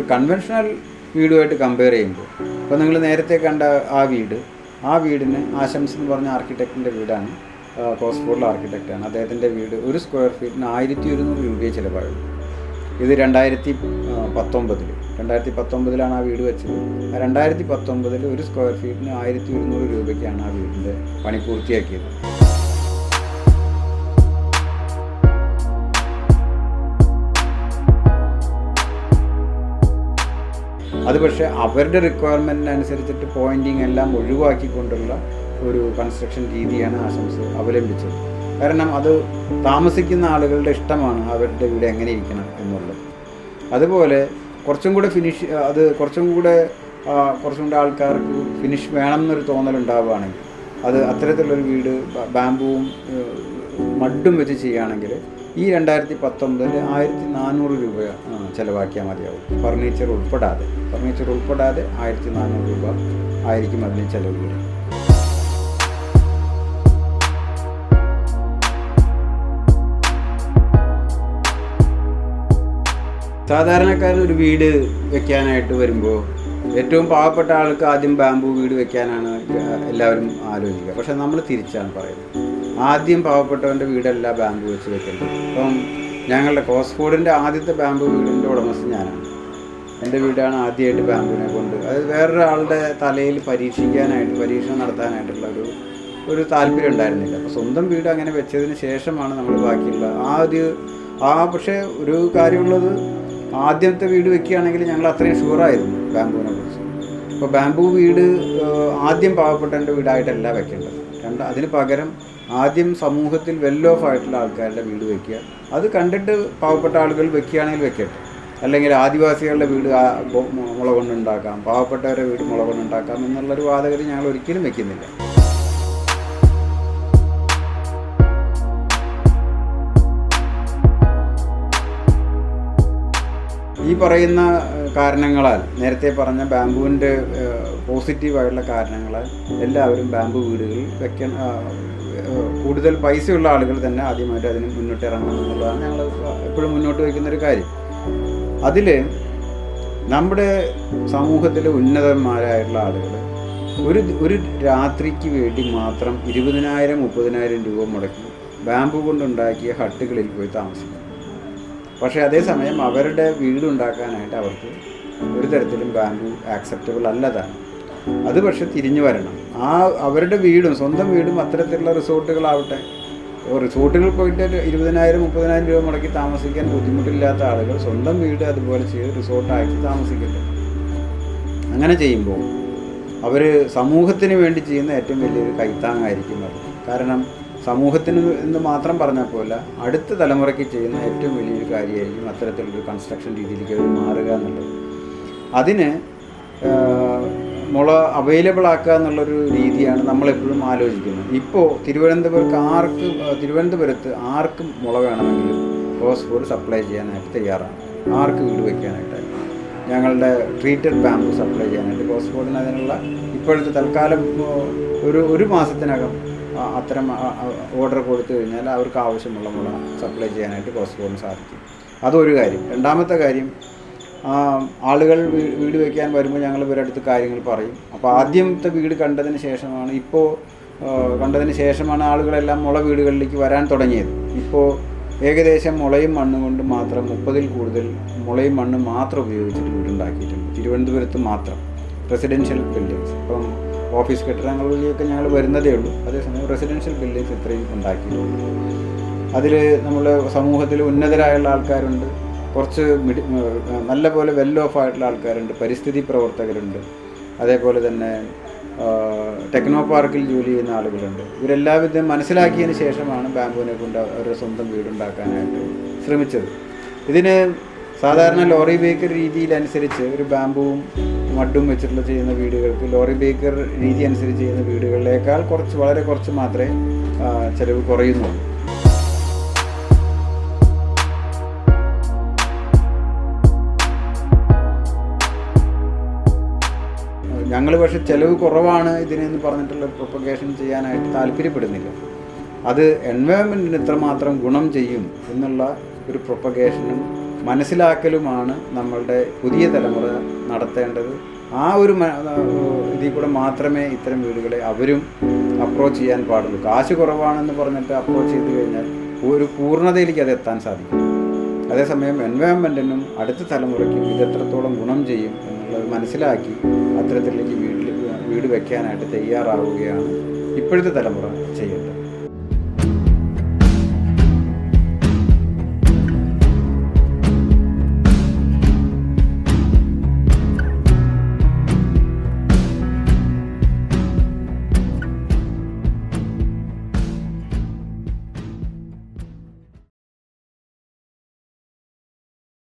ഒരു conventional വീടുമായിട്ട് compare ചെയ്യുമ്പോൾ, ഇപ്പോൾ നിങ്ങൾ നേരത്തെ കണ്ട ആ വീടിന് ആശംസ എന്ന് പറഞ്ഞ ആർക്കിടെക്റ്റിൻ്റെ വീടാണ്, കോസ്ഫോർഡിലെ ആർക്കിടെക്റ്റാണ്. അദ്ദേഹത്തിൻ്റെ വീട് ഒരു സ്ക്വയർ ഫീറ്റിന് 1200 രൂപയെ ചിലവായുള്ളൂ. ഇത് 2019 ആ വീട് വെച്ചത്. 2019 ഒരു സ്ക്വയർ ഫീറ്റിന് 1200 രൂപയ്ക്കാണ് ആ വീടിൻ്റെ പണി പൂർത്തിയാക്കിയത്. അത് പക്ഷേ അവരുടെ റിക്വയർമെൻറ്റിനനുസരിച്ചിട്ട് പോയിൻറ്റിങ് എല്ലാം ഒഴിവാക്കിക്കൊണ്ടുള്ള ഒരു കൺസ്ട്രക്ഷൻ രീതിയാണ് ആശംസ അവലംബിച്ചത്. കാരണം അത് താമസിക്കുന്ന ആളുകളുടെ ഇഷ്ടമാണ് അവരുടെ വീട് എങ്ങനെ ഇരിക്കണം എന്നുള്ളത്. അതുപോലെ കുറച്ചും കൂടെ ആൾക്കാർക്ക് ഫിനിഷ് വേണം എന്നൊരു തോന്നലുണ്ടാവുകയാണെങ്കിൽ, അത് അത്തരത്തിലുള്ളൊരു വീട് ബാമ്പുവും മഡും വെച്ച് ചെയ്യുകയാണെങ്കിൽ ഈ 2019 1400 രൂപ ചിലവാക്കിയാൽ മതിയാവും. ഫർണിച്ചർ ഉൾപ്പെടാതെ 1400 രൂപ ആയിരിക്കും അതിന് ചിലവ് വരിക. സാധാരണക്കാരൻ ഒരു വീട് വെക്കാനായിട്ട് വരുമ്പോൾ ഏറ്റവും പാവപ്പെട്ട ആൾക്ക് ആദ്യം ബാമ്പു വീട് വെക്കാനാണ് എല്ലാവരും ആലോചിക്കുക. പക്ഷെ നമ്മൾ തിരിച്ചാണ് പറയുന്നത്. ആദ്യം പാവപ്പെട്ടവൻ്റെ വീടല്ല ബാമ്പു വെച്ച് വെക്കേണ്ടത്. ഇപ്പം ഞങ്ങളുടെ കോസ്ഫോർഡിൻ്റെ ആദ്യത്തെ ബാമ്പു വീടിൻ്റെ ഉടമസ്ഥൻ ഞാനാണ്. എൻ്റെ വീടാണ് ആദ്യമായിട്ട് ബാമ്പുവിനെ കൊണ്ട്, അത് വേറൊരാളുടെ തലയിൽ പരീക്ഷണം നടത്താനായിട്ടുള്ള ഒരു താല്പര്യം ഉണ്ടായിരുന്നില്ല. അപ്പോൾ സ്വന്തം വീട് അങ്ങനെ വെച്ചതിന് ശേഷമാണ് നമ്മൾ ബാക്കിയുള്ള പക്ഷേ ഒരു കാര്യമുള്ളത്, ആദ്യത്തെ വീട് വെക്കുകയാണെങ്കിൽ ഞങ്ങൾ അത്രയും ഷുവറായിരുന്നു ബാമ്പുവിനെ കുറിച്ച്. അപ്പോൾ ബാമ്പു വീട് ആദ്യം പാവപ്പെട്ടവൻ്റെ വീടായിട്ടല്ല വെക്കേണ്ടത്. അതിന് പകരം ആദ്യം സമൂഹത്തിൽ വെൽ ഓഫ് ആയിട്ടുള്ള ആൾക്കാരുടെ വീട് വെക്കുക. അത് കണ്ടിട്ട് പാവപ്പെട്ട ആളുകൾ വെക്കുകയാണെങ്കിൽ വെക്കട്ടെ. അല്ലെങ്കിൽ ആദിവാസികളുടെ വീട് മുള കൊണ്ടുണ്ടാക്കാം, പാവപ്പെട്ടവരുടെ വീട് മുള കൊണ്ടുണ്ടാക്കാം എന്നുള്ളൊരു വാദഗതി ഞങ്ങൾ ഒരിക്കലും വെക്കുന്നില്ല. ഈ പറയുന്ന കാരണങ്ങളാൽ, നേരത്തെ പറഞ്ഞ ബാമ്പുവിൻ്റെ പോസിറ്റീവായിട്ടുള്ള കാരണങ്ങളാൽ എല്ലാവരും ബാമ്പു വീടുകളിൽ കൂടുതൽ പൈസയുള്ള ആളുകൾ തന്നെ ആദ്യമായിട്ട് അതിന് മുന്നോട്ട് ഇറങ്ങണം എന്നുള്ളതാണ് ഞങ്ങൾ എപ്പോഴും മുന്നോട്ട് വയ്ക്കുന്നൊരു കാര്യം. അതിൽ നമ്മുടെ സമൂഹത്തിലെ ഉന്നതന്മാരായിട്ടുള്ള ആളുകൾ ഒരു രാത്രിക്ക് വേണ്ടി മാത്രം 20,000-30,000 രൂപ മുടക്കി ബാമ്പു കൊണ്ടുണ്ടാക്കിയ ഹട്ടുകളിൽ പോയി താമസിക്കും. പക്ഷേ അതേസമയം അവരുടെ വീടുണ്ടാക്കാനായിട്ട് അവർക്ക് ഒരു തരത്തിലും ബാമ്പു ആക്സെപ്റ്റബിൾ അല്ലതാണ്. അത് പക്ഷെ തിരിഞ്ഞു വരണം. അവരുടെ സ്വന്തം വീടും അത്തരത്തിലുള്ള റിസോർട്ടുകളാവട്ടെ, റിസോർട്ടുകൾ പോയിട്ട് 20,000-30,000 രൂപ മുടക്കി താമസിക്കാൻ ബുദ്ധിമുട്ടില്ലാത്ത ആളുകൾ സ്വന്തം വീട് അതുപോലെ ചെയ്ത് റിസോർട്ടാക്കി താമസിക്കട്ടെ. അങ്ങനെ ചെയ്യുമ്പോൾ അവർ സമൂഹത്തിന് വേണ്ടി ചെയ്യുന്ന ഏറ്റവും വലിയൊരു കൈത്താങ്ങായിരിക്കും അത്. കാരണം സമൂഹത്തിന് എന്ന് മാത്രം പറഞ്ഞാൽ പോലെ അടുത്ത തലമുറയ്ക്ക് ചെയ്യുന്ന ഏറ്റവും വലിയൊരു കാര്യമായിരിക്കും അത്തരത്തിലൊരു കൺസ്ട്രക്ഷൻ രീതിയിലേക്ക് അവർ മാറുക എന്നുള്ളത്. അതിന് മുള അവൈലബിൾ ആക്കുക എന്നുള്ളൊരു രീതിയാണ് നമ്മളെപ്പോഴും ആലോചിക്കുന്നത്. ഇപ്പോൾ തിരുവനന്തപുരത്ത് ആർക്കും മുള വേണമെങ്കിലും കോസ്ഫോർഡ് സപ്ലൈ ചെയ്യാനായിട്ട് തയ്യാറാണ്. ആർക്ക് വീട് വയ്ക്കാനായിട്ട് ഞങ്ങളുടെ ട്രീറ്റഡ് ബാമ്പു സപ്ലൈ ചെയ്യാനായിട്ട് കോസ്ഫോർഡിന് അതിനുള്ള ഇപ്പോഴത്തെ തൽക്കാലം ഒരു മാസത്തിനകം അത്തരം ഓർഡർ കൊടുത്തു കഴിഞ്ഞാൽ അവർക്ക് ആവശ്യമുള്ള മുള സപ്ലൈ ചെയ്യാനായിട്ട് കോസ്ഫോർഡിന് സാധിക്കും. അതൊരു കാര്യം. രണ്ടാമത്തെ കാര്യം, ആളുകൾ വീട് വയ്ക്കാൻ വരുമ്പോൾ ഞങ്ങൾ ഇവരുടെ അടുത്ത് കാര്യങ്ങൾ പറയും. അപ്പോൾ ആദ്യത്തെ വീട് കണ്ടതിന് ശേഷമാണ് ആളുകളെല്ലാം മുള വീടുകളിലേക്ക് വരാൻ തുടങ്ങിയത്. ഇപ്പോൾ ഏകദേശം മുളയും മണ്ണും കൊണ്ട് മാത്രം 30-ൽ കൂടുതൽ മുളയും മണ്ണും മാത്രം ഉപയോഗിച്ചിട്ട് വീടുണ്ടാക്കിയിട്ടുണ്ട് തിരുവനന്തപുരത്ത് മാത്രം. റെസിഡൻഷ്യൽ ബിൽഡിങ്സ്, ഇപ്പം ഓഫീസ് കെട്ടിടങ്ങളിലേക്ക് ഞങ്ങൾ വരുന്നതേ ഉള്ളൂ. അതേസമയം റെസിഡൻഷ്യൽ ബിൽഡിങ്സ് ഇത്രയും ഉണ്ടാക്കിയിട്ടുണ്ട്. അതിൽ നമ്മുടെ സമൂഹത്തിൽ ഉന്നതരായുള്ള ആൾക്കാരുണ്ട്, കുറച്ച് നല്ല പോലെ വെൽ ഓഫ് ആയിട്ടുള്ള ആൾക്കാരുണ്ട്, പരിസ്ഥിതി പ്രവർത്തകരുണ്ട്, അതേപോലെ തന്നെ ടെക്നോ പാർക്കിൽ ജോലി ചെയ്യുന്ന ആളുകളുണ്ട്. ഇവരെല്ലാവിധം മനസ്സിലാക്കിയതിന് ശേഷമാണ് ബാമ്പുവിനെ കൊണ്ട് അവരുടെ സ്വന്തം വീടുണ്ടാക്കാനായിട്ട് ശ്രമിച്ചത്. ഇതിന് സാധാരണ ലോറി ബേക്കർ രീതിയിലനുസരിച്ച് ഒരു ബാമ്പുവും മഡും വെച്ചിട്ടുള്ള ചെയ്യുന്ന വീടുകൾക്ക് ലോറി ബേക്കർ രീതി അനുസരിച്ച് ചെയ്യുന്ന വീടുകളിലേക്കാൾ വളരെ കുറച്ച് മാത്രമേ ചിലവ് കുറയുന്നുള്ളൂ. ഞങ്ങൾ പക്ഷെ ചിലവ് കുറവാണ് ഇതിനെന്ന് പറഞ്ഞിട്ടുള്ള പ്രൊപ്പഗേഷൻ ചെയ്യാനായിട്ട് താല്പര്യപ്പെടുന്നില്ല. അത് എൻവയോൺമെൻറ്റിന് ഇത്രമാത്രം ഗുണം ചെയ്യും എന്നുള്ള ഒരു പ്രൊപ്പഗേഷനും മനസ്സിലാക്കലുമാണ് നമ്മളുടെ പുതിയ തലമുറ നടത്തേണ്ടത്. ആ ഒരു ഇതിൽ കൂടെ മാത്രമേ ഇത്തരം വീടുകളെ അവരും അപ്രോച്ച് ചെയ്യാൻ പാടുള്ളൂ. കാശ് കുറവാണെന്ന് പറഞ്ഞിട്ട് അപ്രോച്ച് ചെയ്ത് കഴിഞ്ഞാൽ ഒരു പൂർണ്ണതയിലേക്ക് അത് എത്താൻ സാധിക്കും. അതേസമയം എൻവയോൺമെൻറ്റിനും അടുത്ത തലമുറയ്ക്കും ഇത് എത്രത്തോളം ഗുണം ചെയ്യും എന്നുള്ളത് മനസ്സിലാക്കി അത്തരത്തിലേക്ക് വീട് വയ്ക്കാനായിട്ട് തയ്യാറാവുകയാണ് ഇപ്പോഴത്തെ തലമുറ ചെയ്യേണ്ടത്.